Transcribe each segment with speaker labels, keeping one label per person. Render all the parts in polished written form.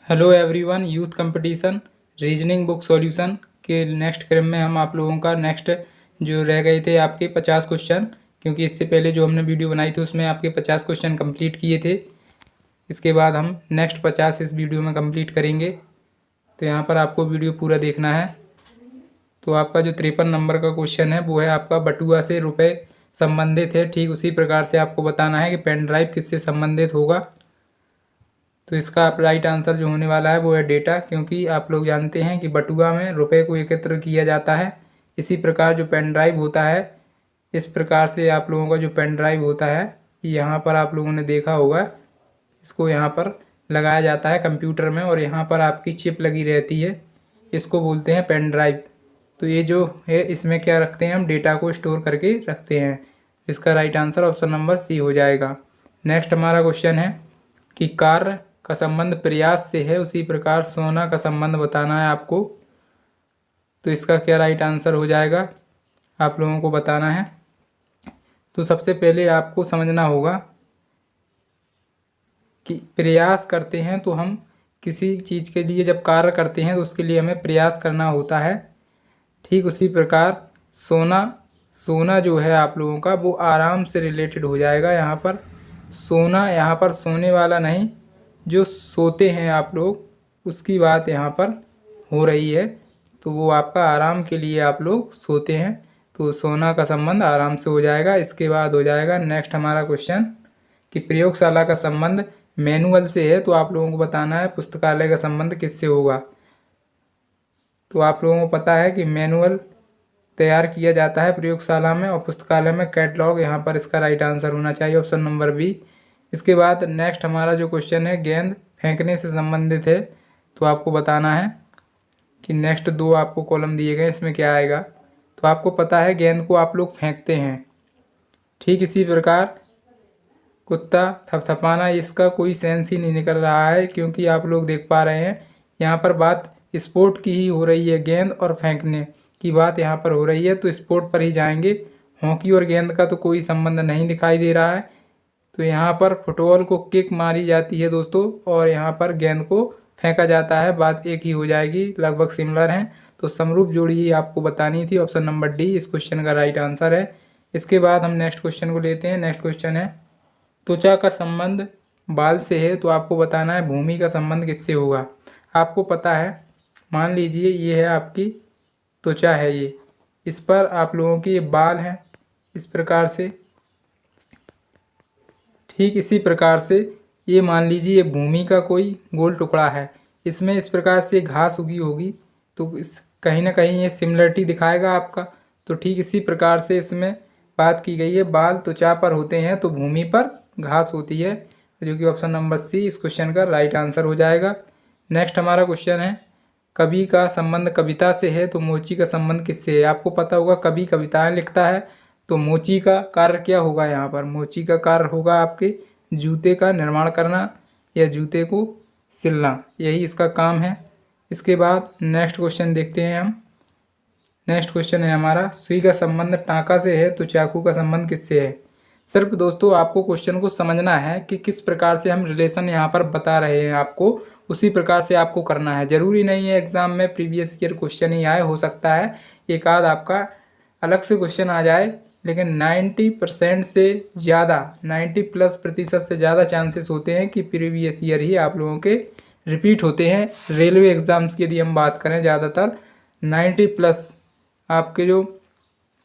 Speaker 1: Hello everyone, youth competition reasoning book solution के next क्रम में हम आप लोगों का नेक्स्ट जो रह गए थे आपके 50 क्वेश्चन, क्योंकि इससे पहले जो हमने वीडियो बनाई थी उसमें आपके 50 क्वेश्चन कंप्लीट किए थे। इसके बाद हम नेक्स्ट 50 इस वीडियो में कंप्लीट करेंगे। तो यहाँ पर आपको वीडियो पूरा देखना है। तो आपका जो 53 नंबर का क्वेश्चन है वो है आपका बटुआ से रुपये संबंधित है। ठीक उसी प्रकार से आपको बताना है कि पेन ड्राइव किससे संबंधित होगा। तो इसका आप राइट आंसर जो होने वाला है वो है डेटा, क्योंकि आप लोग जानते हैं कि बटुआ में रुपए को एकत्र किया जाता है। इसी प्रकार जो पेन ड्राइव होता है, इस प्रकार से आप लोगों का जो पेन ड्राइव होता है, यहाँ पर आप लोगों ने देखा होगा, इसको यहाँ पर लगाया जाता है कंप्यूटर में और यहाँ पर आपकी चिप लगी रहती है, इसको बोलते हैं पेन ड्राइव। तो ये जो है इसमें क्या रखते हैं, हम डेटा को स्टोर करके रखते हैं। इसका right answer option number C हो जाएगा। नेक्स्ट हमारा क्वेश्चन है कि कार्य का संबंध प्रयास से है, उसी प्रकार सोना का संबंध बताना है आपको। तो इसका क्या राइट आंसर हो जाएगा, आप लोगों को बताना है। तो सबसे पहले आपको समझना होगा कि प्रयास करते हैं तो हम किसी चीज़ के लिए जब कार्य करते हैं तो उसके लिए हमें प्रयास करना होता है। ठीक उसी प्रकार सोना जो है आप लोगों का वो आराम से रिलेटेड हो जाएगा। यहाँ पर सोना, यहाँ पर सोने वाला नहीं, जो सोते हैं आप लोग उसकी बात यहाँ पर हो रही है। तो वो आपका आराम के लिए आप लोग सोते हैं, तो सोना का संबंध आराम से हो जाएगा। इसके बाद हो जाएगा नेक्स्ट हमारा क्वेश्चन कि प्रयोगशाला का संबंध मैनुअल से है, तो आप लोगों को बताना है पुस्तकालय का संबंध किससे होगा। तो आप लोगों को पता है कि मैनुअल तैयार किया जाता है प्रयोगशाला में और पुस्तकालय में कैटलॉग, यहाँ पर इसका राइट आंसर होना चाहिए ऑप्शन नंबर बी। इसके बाद नेक्स्ट हमारा जो क्वेश्चन है गेंद फेंकने से संबंधित है, तो आपको बताना है कि नेक्स्ट दो आपको कॉलम दिए गए इसमें क्या आएगा। तो आपको पता है गेंद को आप लोग फेंकते हैं। ठीक इसी प्रकार कुत्ता थपथपाना, इसका कोई सेंस ही नहीं निकल रहा है, क्योंकि आप लोग देख पा रहे हैं यहाँ पर बात स्पोर्ट की ही हो रही है, गेंद और फेंकने की बात यहाँ पर हो रही है, तो स्पोर्ट पर ही जाएंगे। हॉकी और गेंद का तो कोई संबंध नहीं दिखाई दे रहा है। तो यहाँ पर फुटबॉल को किक मारी जाती है दोस्तों, और यहाँ पर गेंद को फेंका जाता है, बात एक ही हो जाएगी, लगभग सिमिलर हैं। तो समरूप जोड़ी ही आपको बतानी थी, ऑप्शन नंबर डी इस क्वेश्चन का राइट आंसर है। इसके बाद हम नेक्स्ट क्वेश्चन को लेते हैं। नेक्स्ट क्वेश्चन है त्वचा का संबंध बाल से है, तो आपको बताना है भूमि का संबंध किससे होगा। आपको पता है, मान लीजिए ये है आपकी त्वचा है, ये इस पर आप लोगों के ये बाल हैं इस प्रकार से। ठीक इसी प्रकार से ये मान लीजिए ये भूमि का कोई गोल टुकड़ा है, इसमें इस प्रकार से घास उगी होगी, तो इस कहीं ना कहीं ये सिमिलरिटी दिखाएगा आपका। तो ठीक इसी प्रकार से इसमें बात की गई है, बाल त्वचा पर होते हैं तो भूमि पर घास होती है, जो कि ऑप्शन नंबर सी इस क्वेश्चन का राइट आंसर हो जाएगा। नेक्स्ट हमारा क्वेश्चन है कवि का संबंध कविता से है, तो मोची का संबंध किससे है। आपको पता होगा कवि कविताएं लिखता है, तो मोची का कार्य क्या होगा, यहाँ पर मोची का कार्य होगा आपके जूते का निर्माण करना या जूते को सिलना, यही इसका काम है। इसके बाद नेक्स्ट क्वेश्चन देखते हैं हम। नेक्स्ट क्वेश्चन है हमारा सुई का संबंध टाँका से है, तो चाकू का संबंध किससे है। सिर्फ दोस्तों आपको क्वेश्चन को समझना है कि किस प्रकार से हम रिलेशन यहाँ पर बता रहे हैं, आपको उसी प्रकार से आपको करना है। ज़रूरी नहीं है एग्ज़ाम में प्रीवियस ईयर क्वेश्चन ही आए, हो सकता है एक आध आपका अलग से क्वेश्चन आ जाए, लेकिन 90% से ज़्यादा 90+% से ज़्यादा चांसेस होते हैं कि प्रीवियस ईयर ही आप लोगों के रिपीट होते हैं। रेलवे एग्ज़ाम्स की यदि हम बात करें, ज़्यादातर 90+ आपके जो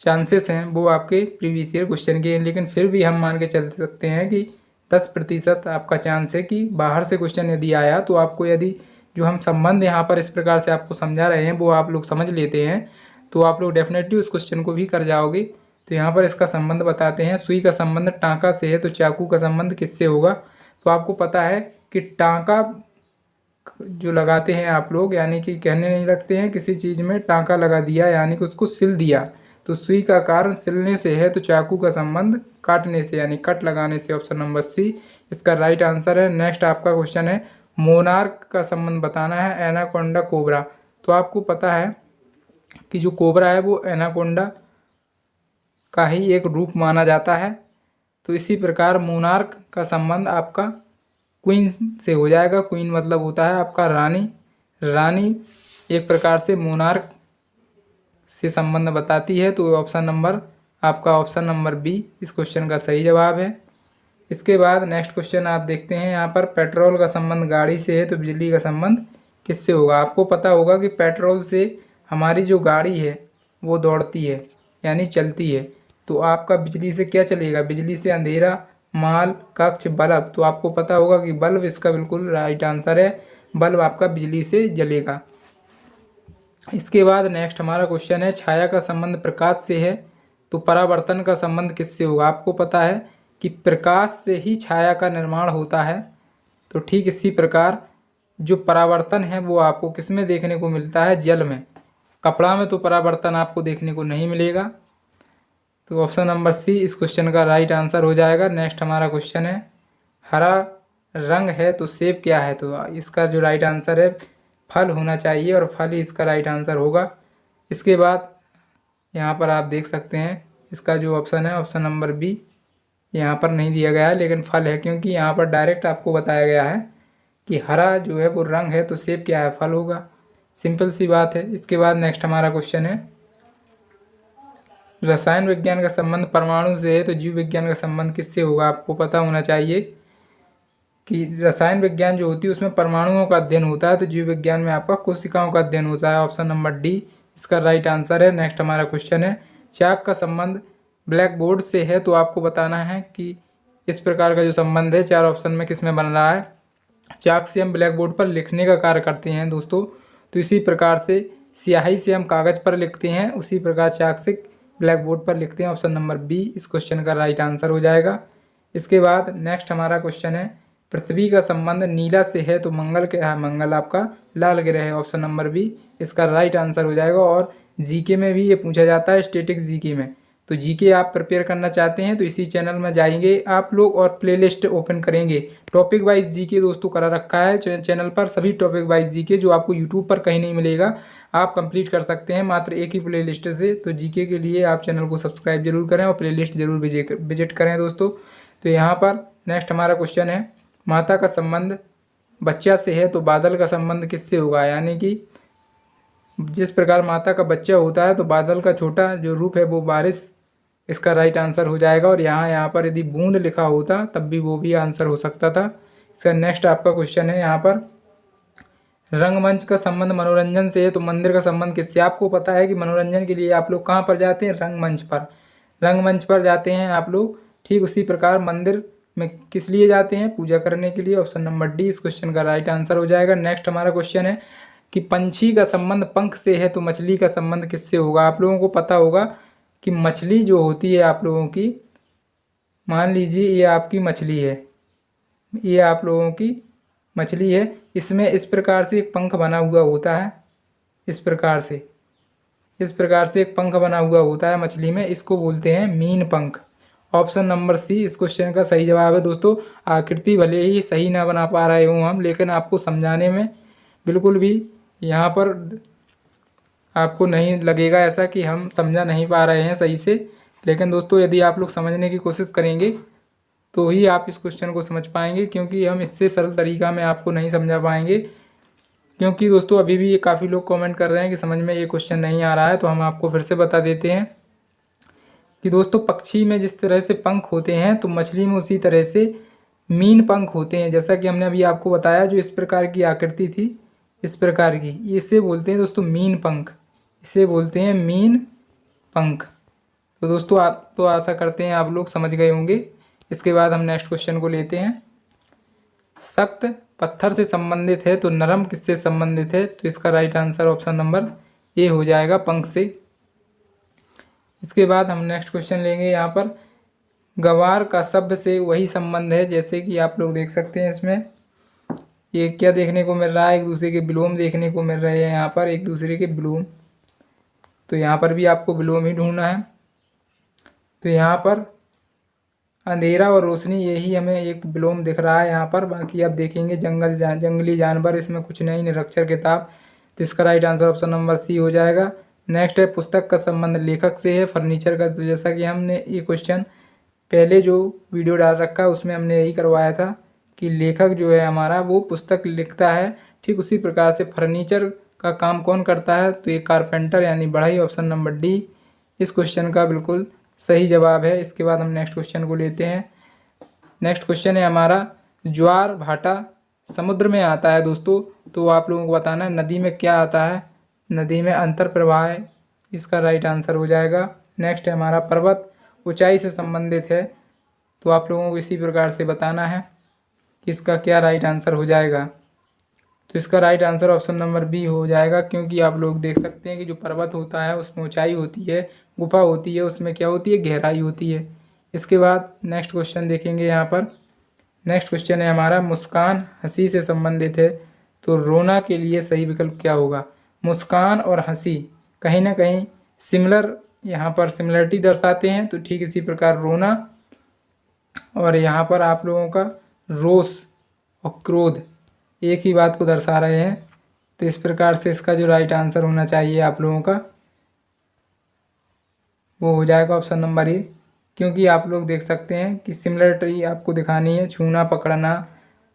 Speaker 1: चांसेस हैं वो आपके प्रीवियस ईयर क्वेश्चन के हैं, लेकिन फिर भी हम मान के चल सकते हैं कि 10% आपका चांस है कि बाहर से क्वेश्चन यदि आया, तो आपको यदि जो हम संबंध यहाँ पर इस प्रकार से आपको समझा रहे हैं वो आप लोग समझ लेते हैं, तो आप लोग डेफिनेटली उस क्वेश्चन को भी कर जाओगे। तो यहाँ पर इसका संबंध बताते हैं, सुई का संबंध टाँका से है, तो चाकू का संबंध किससे होगा। तो आपको पता है कि टाँका जो लगाते हैं आप लोग, यानी कि कहने नहीं लगते हैं किसी चीज़ में टाँका लगा दिया, यानी कि उसको सिल दिया, तो सुई का कारण सिलने से है, तो चाकू का संबंध काटने से यानी कट लगाने से, ऑप्शन नंबर सी इसका राइट आंसर है। नेक्स्ट आपका क्वेश्चन है मोनार्क का संबंध बताना है एनाकोंडा कोबरा। तो आपको पता है कि जो कोबरा है वो एनाकोंडा का ही एक रूप माना जाता है, तो इसी प्रकार मोनार्क का संबंध आपका क्वीन से हो जाएगा। क्वीन मतलब होता है आपका रानी। रानी एक प्रकार से मोनार्क से संबंध बताती है। तो ऑप्शन नंबर बी इस क्वेश्चन का सही जवाब है। इसके बाद नेक्स्ट क्वेश्चन आप देखते हैं यहाँ पर, पेट्रोल का संबंध गाड़ी से है तो बिजली का संबंध किससे होगा। आपको पता होगा कि पेट्रोल से हमारी जो गाड़ी है वो दौड़ती है यानी चलती है। तो आपका बिजली से क्या चलेगा, बिजली से अंधेरा, माल, कक्ष, बल्ब। तो आपको पता होगा कि बल्ब इसका बिल्कुल राइट आंसर है। बल्ब आपका बिजली से जलेगा। इसके बाद नेक्स्ट हमारा क्वेश्चन है, छाया का संबंध प्रकाश से है तो परावर्तन का संबंध किससे होगा। आपको पता है कि प्रकाश से ही छाया का निर्माण होता है। तो ठीक इसी प्रकार जो परावर्तन है वो आपको किस में देखने को मिलता है, जल में। कपड़ा में तो परावर्तन आपको देखने को नहीं मिलेगा। तो ऑप्शन नंबर सी इस क्वेश्चन का राइट आंसर हो जाएगा। नेक्स्ट हमारा क्वेश्चन है, हरा रंग है तो सेब क्या है। तो इसका जो राइट आंसर है फल होना चाहिए और फल ही इसका राइट आंसर होगा। इसके बाद यहाँ पर आप देख सकते हैं इसका जो ऑप्शन है ऑप्शन नंबर बी, यहाँ पर नहीं दिया गया है लेकिन फल है, क्योंकि यहाँ पर डायरेक्ट आपको बताया गया है कि हरा जो है वो रंग है तो सेब क्या है, फल होगा। सिंपल सी बात है। इसके बाद नेक्स्ट हमारा क्वेश्चन है, रसायन विज्ञान का संबंध परमाणु से है तो जीव विज्ञान का संबंध किससे होगा। आपको पता होना चाहिए कि रसायन विज्ञान जो होती है उसमें परमाणुओं का अध्ययन होता है, तो जीव विज्ञान में आपका कोशिकाओं का अध्ययन होता है। ऑप्शन नंबर डी इसका राइट आंसर है। नेक्स्ट हमारा क्वेश्चन है, चाक का संबंध ब्लैक बोर्ड से है तो आपको बताना है कि इस प्रकार का जो संबंध है चार ऑप्शन में किस में बन रहा है। चाक से हम ब्लैक बोर्ड पर लिखने का कार्य करते हैं दोस्तों, तो इसी प्रकार से स्याही से हम कागज़ पर लिखते हैं, उसी प्रकार चाक से ब्लैक बोर्ड पर लिखते हैं। ऑप्शन नंबर बी इस क्वेश्चन का राइट आंसर हो जाएगा। इसके बाद नेक्स्ट हमारा क्वेश्चन है, पृथ्वी का संबंध नीला से है तो मंगल क्या है। मंगल आपका लाल ग्रह है। ऑप्शन नंबर बी इसका राइट आंसर हो जाएगा। और जीके में भी ये पूछा जाता है, स्टैटिक जीके में। तो जीके आप प्रिपेयर करना चाहते हैं तो इसी चैनल में जाएंगे आप लोग और प्लेलिस्ट ओपन करेंगे। टॉपिक वाइज जीके दोस्तों करा रखा है चैनल पर, सभी टॉपिक वाइज जीके जो आपको यूट्यूब पर कहीं नहीं मिलेगा, आप कंप्लीट कर सकते हैं मात्र एक ही प्लेलिस्ट से। तो जीके के लिए आप चैनल को सब्सक्राइब जरूर करें और प्लेलिस्ट जरूर विजिट करें दोस्तों। तो यहाँ पर नेक्स्ट हमारा क्वेश्चन है, माता का संबंध बच्चा से है तो बादल का संबंध किससे होगा। यानी कि जिस प्रकार माता का बच्चा होता है तो बादल का छोटा जो रूप है वो बारिश इसका राइट आंसर हो जाएगा। और यहाँ पर यदि बूंद लिखा होता तब भी वो भी आंसर हो सकता था। इसका नेक्स्ट आपका क्वेश्चन है यहाँ पर, रंगमंच का संबंध मनोरंजन से है तो मंदिर का संबंध किससे। आपको पता है कि मनोरंजन के लिए आप लोग कहाँ पर जाते हैं, रंगमंच पर। रंगमंच पर जाते हैं आप लोग, ठीक उसी प्रकार मंदिर में किस लिए जाते हैं, पूजा करने के लिए। ऑप्शन नंबर डी इस क्वेश्चन का राइट आंसर हो जाएगा। नेक्स्ट हमारा क्वेश्चन है कि पंछी का संबंध पंख से है तो मछली का संबंध किससे होगा। आप लोगों को पता होगा कि मछली जो होती है आप लोगों की, मान लीजिए ये आपकी मछली है, ये आप लोगों की मछली है, इसमें इस प्रकार से एक पंख बना हुआ होता है। इस प्रकार से एक पंख बना हुआ होता है मछली में, इसको बोलते हैं मीन पंख। ऑप्शन नंबर सी इस क्वेश्चन का सही जवाब है दोस्तों। आकृति भले ही सही ना बना पा रहे हों हम, लेकिन आपको समझाने में बिल्कुल भी यहाँ पर आपको नहीं लगेगा ऐसा कि हम समझा नहीं पा रहे हैं सही से। लेकिन दोस्तों यदि आप लोग समझने की कोशिश करेंगे तो ही आप इस क्वेश्चन को समझ पाएंगे, क्योंकि हम इससे सरल तरीका में आपको नहीं समझा पाएंगे। क्योंकि दोस्तों अभी भी काफ़ी लोग कमेंट कर रहे हैं कि समझ में ये क्वेश्चन नहीं आ रहा है, तो हम आपको फिर से बता देते हैं कि दोस्तों पक्षी में जिस तरह से पंख होते हैं तो मछली में उसी तरह से मीन पंख होते हैं। जैसा कि हमने अभी आपको बताया, जो इस प्रकार की आकृति थी, इस प्रकार की, इसे बोलते हैं दोस्तों मीन पंख, इसे बोलते हैं मीन पंख। तो दोस्तों आप तो आशा करते हैं आप लोग समझ गए होंगे। इसके बाद हम नेक्स्ट क्वेश्चन को लेते हैं, सख्त पत्थर से संबंधित है तो नरम किससे संबंधित है। तो इसका right answer option number A हो जाएगा, पंख से। इसके बाद हम नेक्स्ट क्वेश्चन लेंगे यहाँ पर, गवार का शब्द से वही संबंध है। जैसे कि आप लोग देख सकते हैं इसमें ये क्या देखने को मिल रहा है, एक दूसरे के विलोम देखने को मिल रहे हैं यहाँ पर, एक दूसरे के विलोम। तो यहाँ पर भी आपको विलोम ही ढूंढना है। तो यहाँ पर अंधेरा और रोशनी, यही हमें एक विलोम दिख रहा है यहाँ पर। बाकी आप देखेंगे जंगली जानवर, इसमें कुछ नहीं, निरक्षर किताब। तो इसका right answer option number C हो जाएगा। नेक्स्ट है, पुस्तक का संबंध लेखक से है फर्नीचर का। तो जैसा कि हमने ये क्वेश्चन पहले जो वीडियो डाल रखा है उसमें हमने यही करवाया था कि लेखक जो है हमारा वो पुस्तक लिखता है, ठीक उसी प्रकार से फर्नीचर का काम कौन करता है, तो ये कारपेंटर यानी बढ़ई, ऑप्शन नंबर डी इस क्वेश्चन का बिल्कुल सही जवाब है। इसके बाद हम नेक्स्ट क्वेश्चन को लेते हैं। नेक्स्ट क्वेश्चन है हमारा, ज्वार भाटा समुद्र में आता है दोस्तों, तो आप लोगों को बताना है नदी में क्या आता है, नदी में अंतर प्रवाह है, इसका राइट आंसर हो जाएगा। नेक्स्ट है हमारा, पर्वत ऊंचाई से संबंधित है, तो आप लोगों को इसी प्रकार से बताना है कि इसका क्या राइट आंसर हो जाएगा। तो इसका right answer option number B हो जाएगा, क्योंकि आप लोग देख सकते हैं कि जो पर्वत होता है उसमें ऊंचाई होती है, गुफा होती है, उसमें क्या होती है, गहराई होती है। इसके बाद नेक्स्ट क्वेश्चन देखेंगे यहाँ पर। नेक्स्ट क्वेश्चन है हमारा, मुस्कान हंसी से संबंधित है, तो रोना के लिए सही विकल्प क्या होगा। मुस्कान और हंसी कहीं ना कहीं सिमिलर, यहाँ पर सिमिलरिटी दर्शाते हैं, तो ठीक इसी प्रकार रोना और यहाँ पर आप लोगों का रोष और क्रोध एक ही बात को दर्शा रहे हैं। तो इस प्रकार से इसका जो राइट आंसर होना चाहिए आप लोगों का, वो हो जाएगा ऑप्शन नंबर ए, क्योंकि आप लोग देख सकते हैं कि सिमिलरिटी आपको दिखानी है। छूना, पकड़ना,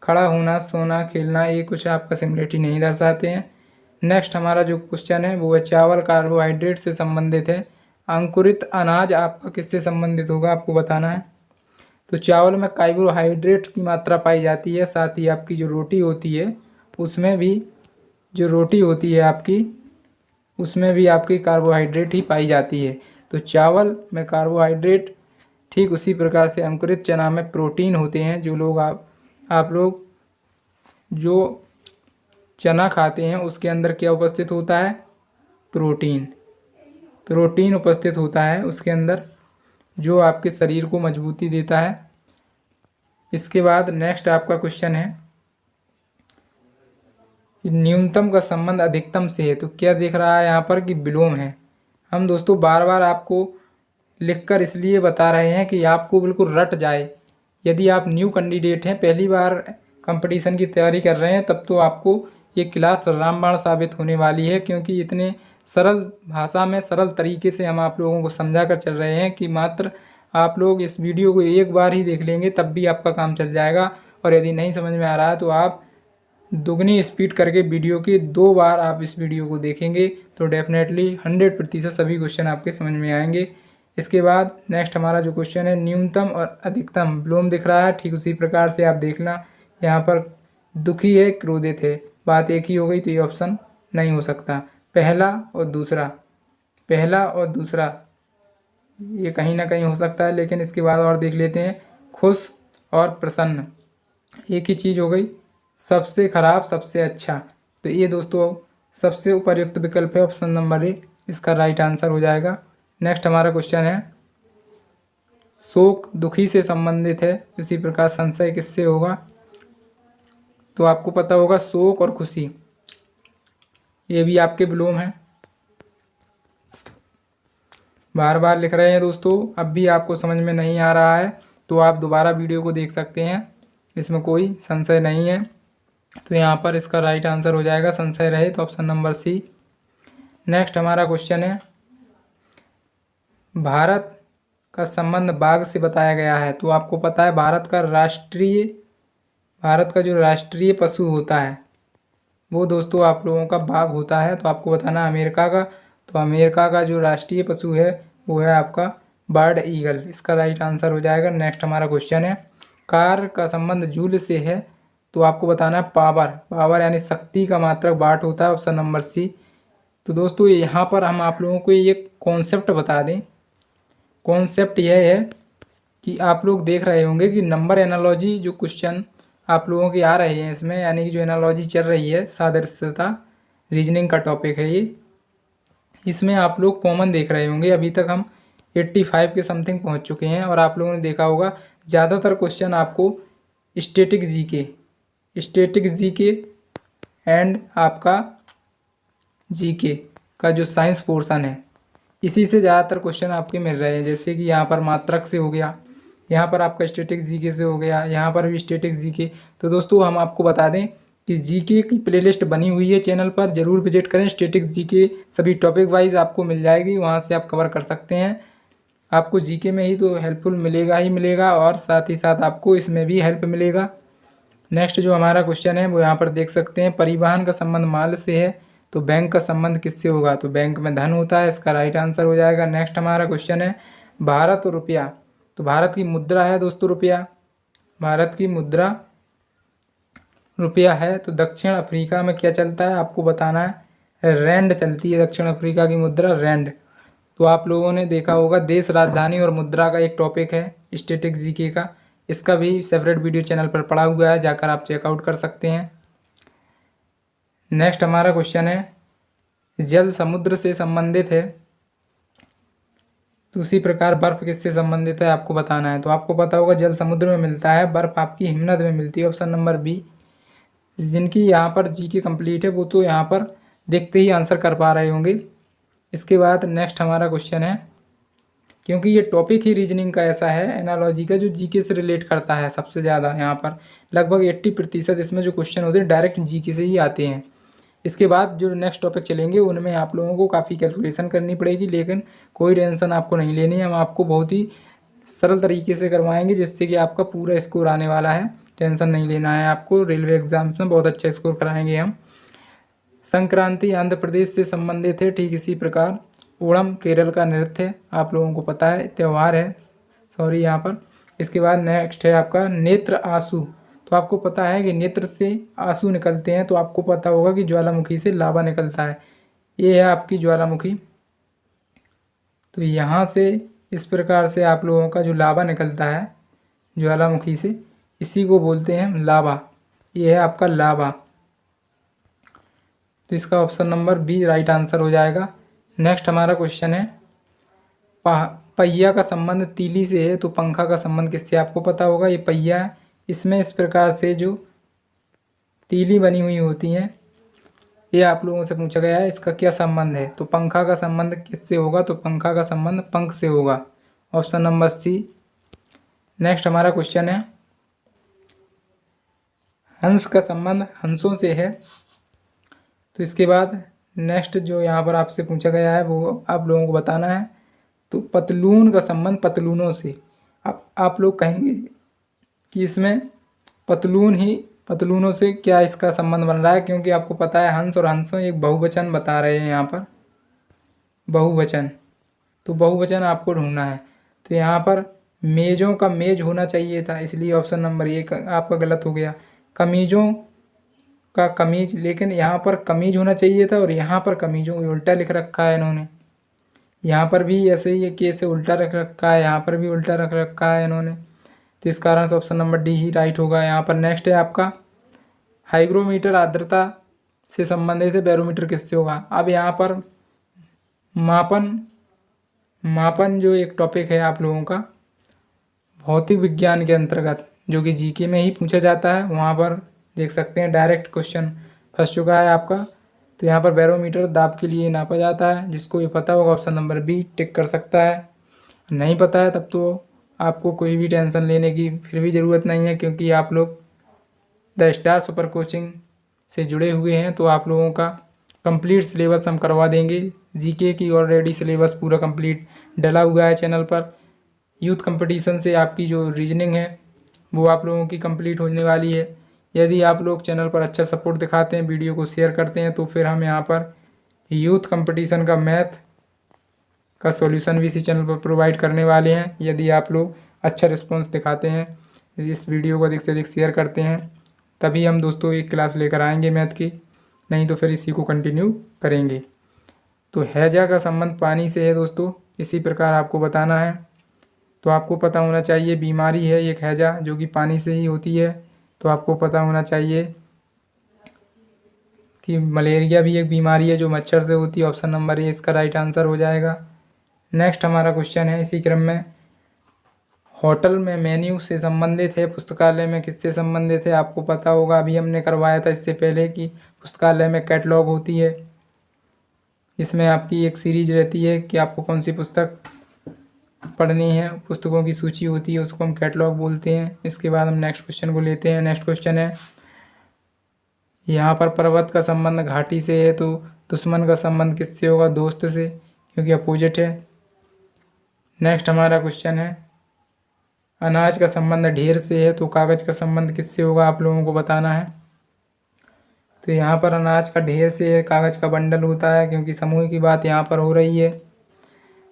Speaker 1: खड़ा होना, सोना, खेलना, ये कुछ आपका सिमिलरिटी नहीं दर्शाते हैं। नेक्स्ट हमारा जो क्वेश्चन है वो है, चावल कार्बोहाइड्रेट से संबंधित है, अंकुरित अनाज आपका किससे संबंधित होगा, आपको बताना है। तो चावल में कार्बोहाइड्रेट की मात्रा पाई जाती है, साथ ही आपकी जो रोटी होती है उसमें भी, जो रोटी होती है आपकी उसमें भी आपकी कार्बोहाइड्रेट ही पाई जाती है। तो चावल में कार्बोहाइड्रेट, ठीक उसी प्रकार से अंकुरित चना में प्रोटीन होते हैं। जो लोग आप लोग जो चना खाते हैं उसके अंदर क्या उपस्थित होता है, प्रोटीन। प्रोटीन उपस्थित होता है उसके अंदर, जो आपके शरीर को मजबूती देता है। इसके बाद नेक्स्ट आपका क्वेश्चन है, न्यूनतम का संबंध अधिकतम से है, तो क्या देख रहा है यहाँ पर कि विलोम है। हम दोस्तों बार बार आपको लिखकर इसलिए बता रहे हैं कि आपको बिल्कुल रट जाए। यदि आप न्यू कैंडिडेट हैं, पहली बार कंपटीशन की तैयारी कर रहे हैं, तब तो आपको ये क्लास रामबाण साबित होने वाली है, क्योंकि इतने सरल भाषा में सरल तरीके से हम आप लोगों को समझा कर चल रहे हैं कि मात्र आप लोग इस वीडियो को एक बार ही देख लेंगे तब भी आपका काम चल जाएगा। और यदि नहीं समझ में आ रहा है तो आप दुगनी स्पीड करके वीडियो की 2 बार आप इस वीडियो को देखेंगे तो डेफिनेटली 100% सभी क्वेश्चन आपके समझ में आएंगे। इसके बाद नेक्स्ट हमारा जो क्वेश्चन है, न्यूनतम और अधिकतम विलोम दिख रहा है, ठीक उसी प्रकार से आप देखना। यहाँ पर दुखी है, क्रोधित है, बात एक ही हो गई, तो ये ऑप्शन नहीं हो सकता। पहला और दूसरा, पहला और दूसरा ये कहीं ना कहीं हो सकता है, लेकिन इसके बाद और देख लेते हैं, खुश और प्रसन्न एक ही चीज़ हो गई। सबसे खराब, सबसे अच्छा, तो ये दोस्तों सबसे उपयुक्त विकल्प है ऑप्शन नंबर ए, इसका राइट आंसर हो जाएगा। नेक्स्ट हमारा क्वेश्चन है, शोक दुखी से संबंधित है, इसी प्रकार संशय किससे होगा, तो आपको पता होगा शोक और खुशी ये भी आपके विलोम हैं। बार बार लिख रहे हैं दोस्तों, अब भी आपको समझ में नहीं आ रहा है तो आप दोबारा वीडियो को देख सकते हैं, इसमें कोई संशय नहीं है। तो यहाँ पर इसका राइट आंसर हो जाएगा, संशय रहे तो ऑप्शन नंबर सी। नेक्स्ट हमारा क्वेश्चन है, भारत का संबंध बाघ से बताया गया है, तो आपको पता है भारत का जो राष्ट्रीय पशु होता है वो दोस्तों आप लोगों का बाघ होता है। तो आपको बताना अमेरिका का, तो अमेरिका का जो राष्ट्रीय पशु है वो है आपका बर्ड ईगल, इसका राइट आंसर हो जाएगा। नेक्स्ट हमारा क्वेश्चन है, कार का संबंध जूल से है, तो आपको बताना है पावर, पावर यानी शक्ति का मात्रक वाट होता है, ऑप्शन नंबर सी। तो दोस्तों यहाँ पर हम आप लोगों को ये कॉन्सेप्ट बता दें। कॉन्सेप्ट यह है कि आप लोग देख रहे होंगे कि नंबर एनालॉजी जो क्वेश्चन आप लोगों के आ रहे हैं इसमें, यानी कि जो एनालॉजी चल रही है, सादृश्यता रीजनिंग का टॉपिक है ये, इसमें आप लोग कॉमन देख रहे होंगे। अभी तक हम 85 के समथिंग पहुंच चुके हैं और आप लोगों ने देखा होगा ज़्यादातर क्वेश्चन आपको स्टैटिक जीके एंड आपका जीके का जो साइंस पोर्शन है इसी से ज़्यादातर क्वेश्चन आपके मिल रहे हैं। जैसे कि यहाँ पर मात्रक से हो गया, यहाँ पर आपका स्टैटिक जीके से हो गया, यहाँ पर भी स्टैटिक जीके। तो दोस्तों हम आपको बता दें कि जीके की प्लेलिस्ट बनी हुई है चैनल पर, ज़रूर विजिट करें। स्टैटिक जीके सभी टॉपिक वाइज आपको मिल जाएगी, वहाँ से आप कवर कर सकते हैं। आपको जीके में ही तो हेल्पफुल मिलेगा ही मिलेगा और साथ ही साथ आपको इसमें भी हेल्प मिलेगा। नेक्स्ट जो हमारा क्वेश्चन है वो यहाँ पर देख सकते हैं, परिवहन का संबंध माल से है तो बैंक का संबंध किससे होगा, तो बैंक में धन होता है, इसका राइट आंसर हो जाएगा। नेक्स्ट हमारा क्वेश्चन है, भारत और रुपया, तो भारत की मुद्रा है दोस्तों रुपया, भारत की मुद्रा रुपया है। तो दक्षिण अफ्रीका में क्या चलता है आपको बताना है, रैंड चलती है दक्षिण अफ्रीका की मुद्रा रैंड। तो आप लोगों ने देखा होगा देश राजधानी और मुद्रा का एक टॉपिक है स्टैटिक जीके का, इसका भी सेपरेट वीडियो चैनल पर पड़ा हुआ है, जाकर आप चेकआउट कर सकते हैं। नेक्स्ट हमारा क्वेश्चन है, जल समुद्र से संबंधित है तो उसी प्रकार बर्फ किससे संबंधित है आपको बताना है। तो आपको पता होगा जल समुद्र में मिलता है, बर्फ आपकी हिमनद में मिलती है, ऑप्शन नंबर बी। जिनकी यहाँ पर जीके कंप्लीट है वो तो यहाँ पर देखते ही आंसर कर पा रहे होंगे। इसके बाद नेक्स्ट हमारा क्वेश्चन है, क्योंकि ये टॉपिक ही रीजनिंग का ऐसा है एनालॉजी का जो जीके से रिलेट करता है सबसे ज़्यादा, यहाँ पर लगभग 80% इसमें जो क्वेश्चन होते हैं डायरेक्ट जीके से ही आते हैं। इसके बाद जो नेक्स्ट टॉपिक चलेंगे उनमें आप लोगों को काफ़ी कैलकुलेशन करनी पड़ेगी, लेकिन कोई टेंशन आपको नहीं लेनी है, हम आपको बहुत ही सरल तरीके से करवाएंगे जिससे कि आपका पूरा स्कोर आने वाला है, टेंशन नहीं लेना है आपको। रेलवे एग्जाम्स में बहुत अच्छा स्कोर कराएंगे हम। संक्रांति आंध्र प्रदेश से संबंधित है, ठीक इसी प्रकार ओणम केरल का नृत्य है, आप लोगों को पता है त्यौहार है, सॉरी यहाँ पर। इसके बाद नेक्स्ट है आपका नेत्र आंसू, तो आपको पता है कि नेत्र से आंसू निकलते हैं, तो आपको पता होगा कि ज्वालामुखी से लावा निकलता है, ये है आपकी ज्वालामुखी। तो यहाँ से इस प्रकार से आप लोगों का जो लावा निकलता है ज्वालामुखी से, इसी को बोलते हैं लावा, ये है आपका लावा। तो इसका option number B right answer हो जाएगा। नेक्स्ट हमारा क्वेश्चन है, पहिया का संबंध तीली से है तो पंखा का संबंध किससे आपको पता होगा। ये पहिया है, इसमें इस प्रकार से जो तीली बनी हुई होती हैं ये आप लोगों से पूछा गया है, इसका क्या संबंध है। तो पंखा का संबंध किससे होगा, तो पंखा का संबंध पंख से होगा, ऑप्शन नंबर सी। नेक्स्ट हमारा क्वेश्चन है, हंस का संबंध हंसों से है। तो इसके बाद नेक्स्ट जो यहाँ पर आपसे पूछा गया है वो आप लोगों को बताना है। तो पतलून का संबंध पतलूनों से, आप लोग कहेंगे कि इसमें पतलूनों से क्या इसका संबंध बन रहा है, क्योंकि आपको पता है हंस और हंसों एक बहुवचन बता रहे हैं यहाँ पर, बहुवचन। तो बहुवचन आपको ढूंढना है, तो यहाँ पर मेजों का मेज होना चाहिए था, इसलिए ऑप्शन नंबर एक आपका गलत हो गया। कमीजों का कमीज, लेकिन यहाँ पर कमीज होना चाहिए था और यहाँ पर कमीजों उल्टा लिख रखा है इन्होंने, यहाँ पर भी ऐसे ही केस से उल्टा रख रखा है, यहाँ पर भी उल्टा रख रखा है इन्होंने, तो इस कारण से ऑप्शन नंबर डी ही राइट होगा यहाँ पर। नेक्स्ट है आपका, हाइग्रोमीटर आर्द्रता से संबंधित है, बैरोमीटर किससे होगा। अब यहाँ पर मापन जो एक टॉपिक है आप लोगों का भौतिक विज्ञान के अंतर्गत, जो कि जीके में ही पूछा जाता है, वहाँ पर देख सकते हैं डायरेक्ट क्वेश्चन फंस चुका है आपका। तो यहाँ पर बैरोमीटर दाब के लिए नापा जाता है, जिसको ये पता होगा ऑप्शन नंबर बी टिक कर सकता है। नहीं पता है तब तो आपको कोई भी टेंशन लेने की फिर भी ज़रूरत नहीं है, क्योंकि आप लोग द स्टार सुपर कोचिंग से जुड़े हुए हैं, तो आप लोगों का कंप्लीट सिलेबस हम करवा देंगे। जीके की ऑलरेडी सिलेबस पूरा कंप्लीट डला हुआ है चैनल पर। यूथ कंपटीशन से आपकी जो रीजनिंग है वो आप लोगों की कंप्लीट होने वाली है। यदि आप लोग चैनल पर अच्छा सपोर्ट दिखाते हैं, वीडियो को शेयर करते हैं, तो फिर हम यहाँ पर यूथ कंपटीशन का मैथ का सॉल्यूशन भी इसी चैनल पर प्रोवाइड करने वाले हैं। यदि आप लोग अच्छा रिस्पॉन्स दिखाते हैं, इस वीडियो को अधिक से अधिक शेयर करते हैं, तभी हम दोस्तों एक क्लास लेकर आएंगे मैथ की, नहीं तो फिर इसी को कंटिन्यू करेंगे। तो हैजा का संबंध पानी से है दोस्तों, इसी प्रकार आपको बताना है। तो आपको पता होना चाहिए बीमारी है एक हैजा जो कि पानी से ही होती है, तो आपको पता होना चाहिए कि मलेरिया भी एक बीमारी है जो मच्छर से होती है, ऑप्शन नंबर ए इसका राइट आंसर हो जाएगा। नेक्स्ट हमारा क्वेश्चन है इसी क्रम में, होटल में मेन्यू से संबंधित है, पुस्तकालय में किससे संबंधित है आपको पता होगा, अभी हमने करवाया था इससे पहले कि पुस्तकालय में कैटलॉग होती है, इसमें आपकी एक सीरीज रहती है कि आपको कौन सी पुस्तक पढ़नी है, पुस्तकों की सूची होती है, उसको हम कैटलॉग बोलते हैं। इसके बाद हम नेक्स्ट क्वेश्चन को लेते हैं। नेक्स्ट क्वेश्चन है, यहाँ पर पर्वत का संबंध घाटी से है, तो दुश्मन का संबंध किससे होगा, दोस्त से, क्योंकि अपोजिट है। नेक्स्ट हमारा क्वेश्चन है, अनाज का संबंध ढेर से है, तो कागज़ का संबंध किससे होगा आप लोगों को बताना है। तो यहाँ पर अनाज का ढेर से है, कागज़ का बंडल होता है, क्योंकि समूह की बात यहाँ पर हो रही है।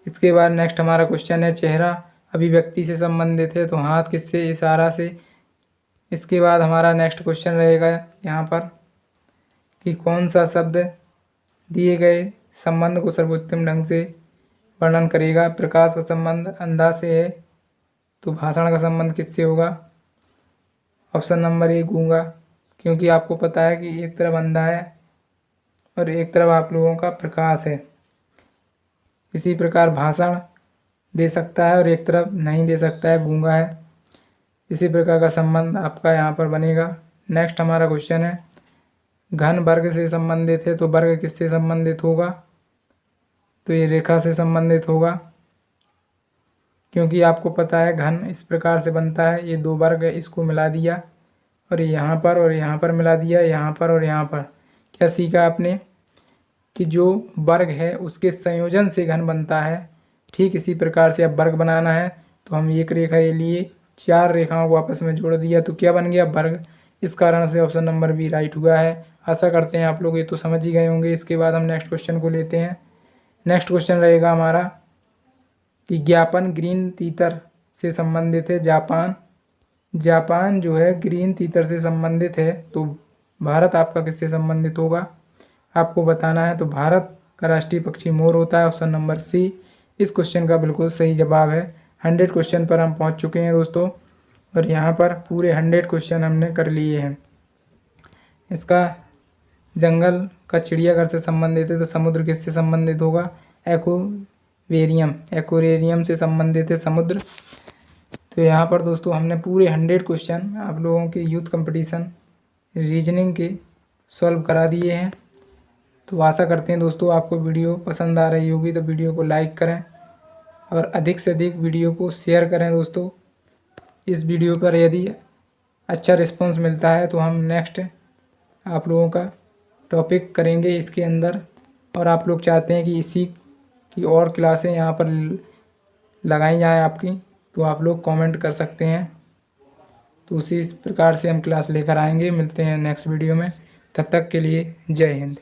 Speaker 1: इसके बाद नेक्स्ट हमारा क्वेश्चन है, चेहरा अभिव्यक्ति से संबंधित है, तो हाथ किससे, इशारा से। इसके बाद हमारा नेक्स्ट क्वेश्चन रहेगा यहाँ पर कि कौन सा शब्द दिए गए संबंध को सर्वोत्तम ढंग से वर्णन करेगा। प्रकाश का संबंध अंधा से है, तो भाषण का संबंध किससे होगा। ऑप्शन नंबर ए गूंगा, क्योंकि आपको पता है कि एक तरफ अंधा है और एक तरफ आप लोगों का प्रकाश है। इसी प्रकार भाषण दे सकता है और एक तरफ नहीं दे सकता है, गूंगा है। इसी प्रकार का संबंध आपका यहाँ पर बनेगा। नेक्स्ट हमारा क्वेश्चन है, घन वर्ग से संबंधित है, तो वर्ग किससे संबंधित होगा। तो ये रेखा से संबंधित होगा, क्योंकि आपको पता है घन इस प्रकार से बनता है, ये दो वर्ग है, इसको मिला दिया और यहाँ पर और यहाँ पर मिला दिया, यहाँ पर और यहाँ पर। क्या सीखा आपने कि जो वर्ग है उसके संयोजन से घन बनता है। ठीक इसी प्रकार से अब वर्ग बनाना है, तो हम एक रेखा ये लिए, चार रेखाओं को आपस में जोड़ दिया, तो क्या बन गया, वर्ग। इस कारण से ऑप्शन नंबर बी राइट हुआ है। आशा करते हैं आप लोग ये तो समझ ही गए होंगे। इसके बाद हम नेक्स्ट क्वेश्चन को लेते हैं। नेक्स्ट क्वेश्चन रहेगा हमारा कि ज्ञापन ग्रीन तीतर से संबंधित है। जापान जो है ग्रीन तीतर से संबंधित है, तो भारत आपका किससे संबंधित होगा आपको बताना है। तो भारत का राष्ट्रीय पक्षी मोर होता है। ऑप्शन नंबर सी इस क्वेश्चन का बिल्कुल सही जवाब है। 100 क्वेश्चन पर हम पहुंच चुके हैं दोस्तों, और यहाँ पर पूरे 100 क्वेश्चन हमने कर लिए हैं। इसका जंगल का चिड़ियाघर से संबंधित है, तो समुद्र किससे संबंधित होगा, एक्वेरियम से संबंधित है समुद्र। तो यहाँ पर दोस्तों हमने पूरे 100 क्वेश्चन आप लोगों के यूथ कंपटीशन रीजनिंग के सॉल्व करा दिए हैं। तो आशा करते हैं दोस्तों आपको वीडियो पसंद आ रही होगी, तो वीडियो को लाइक करें और अधिक से अधिक वीडियो को शेयर करें दोस्तों। इस वीडियो पर यदि अच्छा रिस्पांस मिलता है तो हम नेक्स्ट आप लोगों का टॉपिक करेंगे इसके अंदर, और आप लोग चाहते हैं कि इसी की और क्लासें यहाँ पर लगाई जाएँ आपकी, तो आप लोग कमेंट कर सकते हैं। तो उसी इस प्रकार से हम क्लास लेकर आएंगे। मिलते हैं नेक्स्ट वीडियो में, तब तक के लिए जय हिंद।